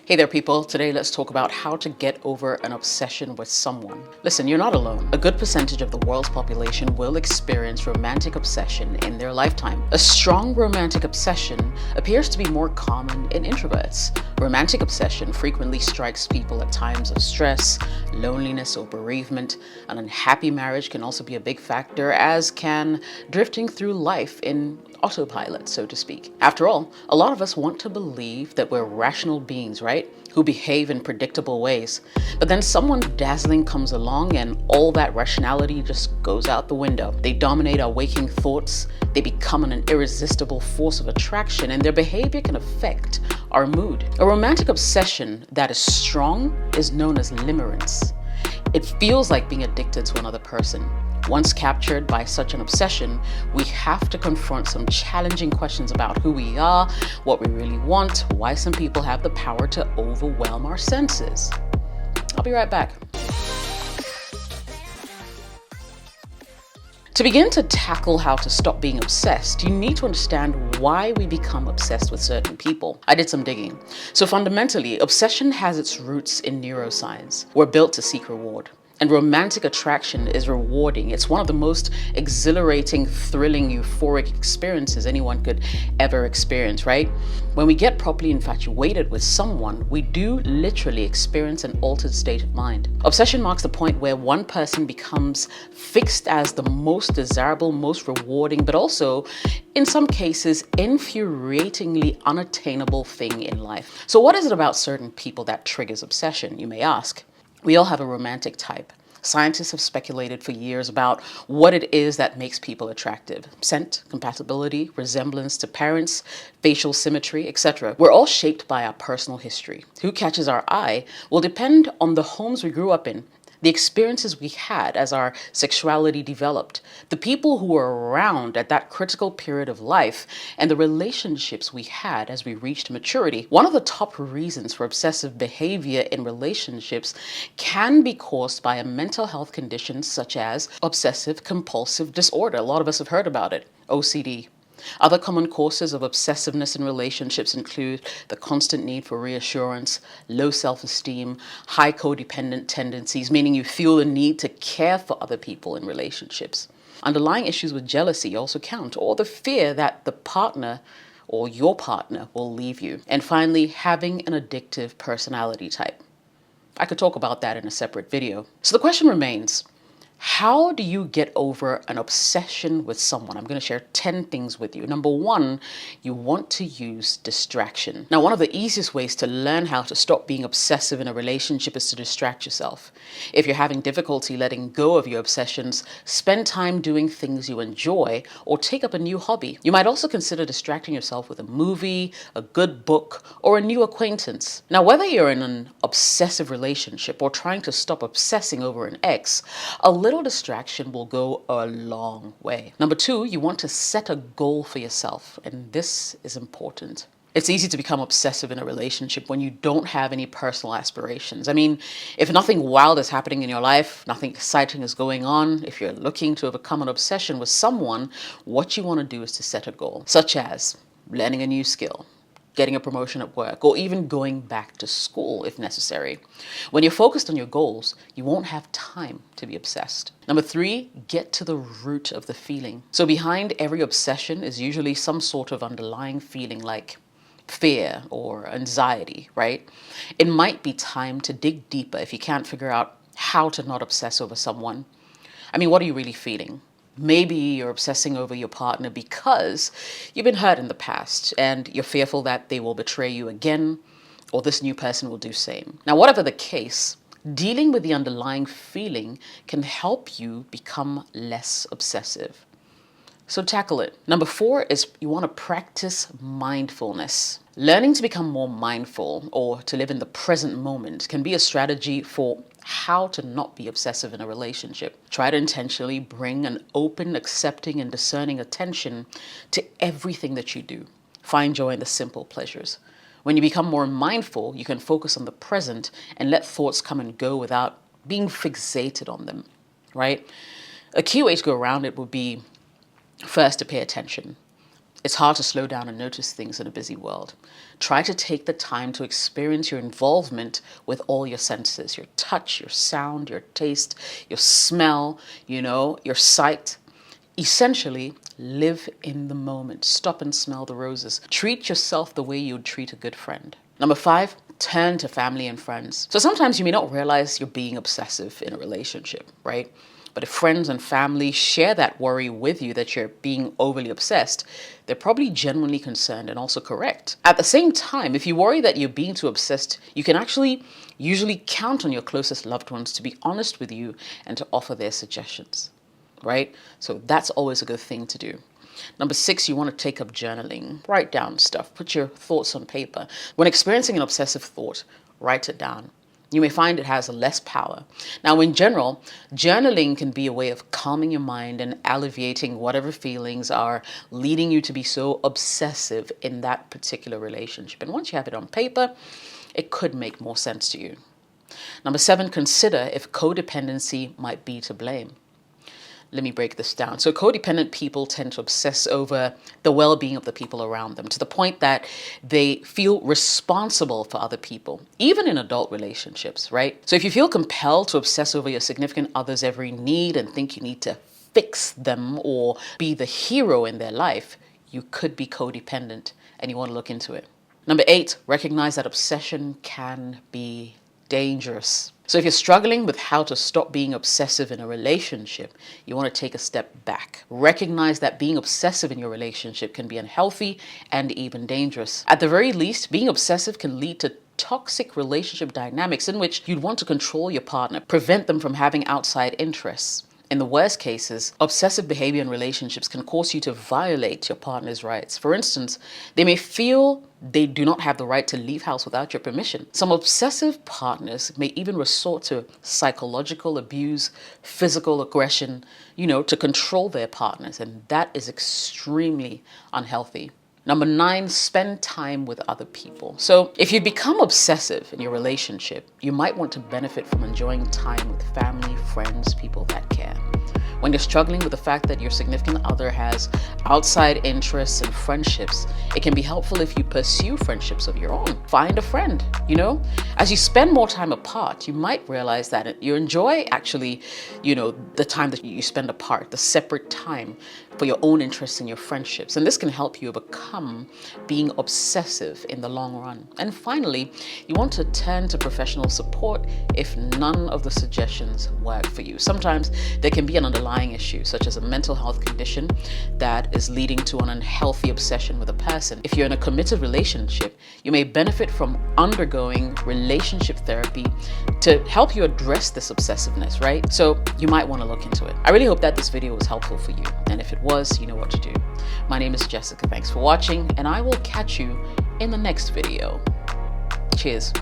Hey there people, today let's talk about how to get over an obsession with someone. Listen, you're not alone. A good percentage of the world's population will experience romantic obsession in their lifetime. A strong romantic obsession appears to be more common in introverts. Romantic obsession frequently strikes people at times of stress, loneliness, or bereavement. An unhappy marriage can also be a big factor, as can drifting through life in autopilot, so to speak. After all, a lot of us want to believe that we're rational beings, right? Who behave in predictable ways. But then someone dazzling comes along and all that rationality just goes out the window. They dominate our waking thoughts, they become an irresistible force of attraction, and their behavior can affect our mood. A romantic obsession that is strong is known as limerence. It feels like being addicted to another person. Once captured by such an obsession, we have to confront some challenging questions about who we are, what we really want, why some people have the power to overwhelm our senses. I'll be right back. To begin to tackle how to stop being obsessed, you need to understand why we become obsessed with certain people. I did some digging. So fundamentally, obsession has its roots in neuroscience. We're built to seek reward. And romantic attraction is rewarding. It's one of the most exhilarating, thrilling, euphoric experiences anyone could ever experience, right? When we get properly infatuated with someone, we do literally experience an altered state of mind. Obsession marks the point where one person becomes fixed as the most desirable, most rewarding, but also, in some cases, infuriatingly unattainable thing in life. So what is it about certain people that triggers obsession, you may ask? We all have a romantic type. Scientists have speculated for years about what it is that makes people attractive. Scent, compatibility, resemblance to parents, facial symmetry, etc. We're all shaped by our personal history. Who catches our eye will depend on the homes we grew up in, the experiences we had as our sexuality developed, the people who were around at that critical period of life, and the relationships we had as we reached maturity. One of the top reasons for obsessive behavior in relationships can be caused by a mental health condition such as obsessive compulsive disorder. A lot of us have heard about it, OCD. Other common causes of obsessiveness in relationships include the constant need for reassurance, low self-esteem, high codependent tendencies, meaning you feel the need to care for other people in relationships. Underlying issues with jealousy also count, or the fear that the partner or your partner will leave you. And finally, having an addictive personality type. I could talk about that in a separate video. So the question remains, how do you get over an obsession with someone? I'm going to share 10 things with you. Number one, you want to use distraction. Now, one of the easiest ways to learn how to stop being obsessive in a relationship is to distract yourself. If you're having difficulty letting go of your obsessions, spend time doing things you enjoy or take up a new hobby. You might also consider distracting yourself with a movie, a good book, or a new acquaintance. Now, whether you're in an obsessive relationship or trying to stop obsessing over an ex, a little distraction will go a long way. Number two, you want to set a goal for yourself, and this is important. It's easy to become obsessive in a relationship when you don't have any personal aspirations. I mean, if nothing wild is happening in your life, nothing exciting is going on, if you're looking to overcome an obsession with someone, what you want to do is to set a goal, such as learning a new skill, getting a promotion at work, or even going back to school if necessary. When you're focused on your goals, you won't have time to be obsessed. Number three, get to the root of the feeling. So behind every obsession is usually some sort of underlying feeling like fear or anxiety, right? It might be time to dig deeper if you can't figure out how to not obsess over someone. I mean, what are you really feeling? Maybe you're obsessing over your partner because you've been hurt in the past and you're fearful that they will betray you again or this new person will do same. Now, whatever the case, dealing with the underlying feeling can help you become less obsessive. So tackle it. Number four is you want to practice mindfulness. Learning to become more mindful or to live in the present moment can be a strategy for how to not be obsessive in a relationship. Try to intentionally bring an open, accepting, and discerning attention to everything that you do. Find joy in the simple pleasures. When you become more mindful, you can focus on the present and let thoughts come and go without being fixated on them, right? A key way to go around it would be first to pay attention. It's hard to slow down and notice things in a busy world. Try to take the time to experience your involvement with all your senses, your touch, your sound, your taste, your smell, your sight. Essentially, live in the moment. Stop and smell the roses. Treat yourself the way you'd treat a good friend. Number 5, turn to family and friends. So sometimes you may not realize you're being obsessive in a relationship, right? But if friends and family share that worry with you that you're being overly obsessed, they're probably genuinely concerned and also correct. At the same time, if you worry that you're being too obsessed, you can actually usually count on your closest loved ones to be honest with you and to offer their suggestions, right? So that's always a good thing to do. Number 6, you want to take up journaling. Write down stuff. Put your thoughts on paper. When experiencing an obsessive thought, write it down. You may find it has less power. Now, in general, journaling can be a way of calming your mind and alleviating whatever feelings are leading you to be so obsessive in that particular relationship. And once you have it on paper, it could make more sense to you. Number 7, consider if codependency might be to blame. Let me break this down. So codependent people tend to obsess over the well-being of the people around them to the point that they feel responsible for other people, even in adult relationships, right? So if you feel compelled to obsess over your significant other's every need and think you need to fix them or be the hero in their life, you could be codependent and you want to look into it. Number 8, recognize that obsession can be dangerous. So if you're struggling with how to stop being obsessive in a relationship, you want to take a step back. Recognize that being obsessive in your relationship can be unhealthy and even dangerous. At the very least, being obsessive can lead to toxic relationship dynamics in which you'd want to control your partner, prevent them from having outside interests. In the worst cases, obsessive behavior in relationships can cause you to violate your partner's rights. For instance, they may feel they do not have the right to leave house without your permission. Some obsessive partners may even resort to psychological abuse, physical aggression, to control their partners, and that is extremely unhealthy. Number 9, spend time with other people. So if you become obsessive in your relationship, you might want to benefit from enjoying time with family, friends, people that care. When you're struggling with the fact that your significant other has outside interests and friendships, it can be helpful if you pursue friendships of your own. Find a friend, As you spend more time apart, you might realize that you enjoy actually, the time that you spend apart, the separate time for your own interests and your friendships. And this can help you overcome being obsessive in the long run. And finally, you want to turn to professional support if none of the suggestions work for you. Sometimes there can be an underlying issue, such as a mental health condition that is leading to an unhealthy obsession with a person. If you're in a committed relationship, you may benefit from undergoing relationship therapy to help you address this obsessiveness, right? So you might want to look into it. I really hope that this video was helpful for you. And if it was, you know what to do. My name is Jessica. Thanks for watching, and I will catch you in the next video. Cheers.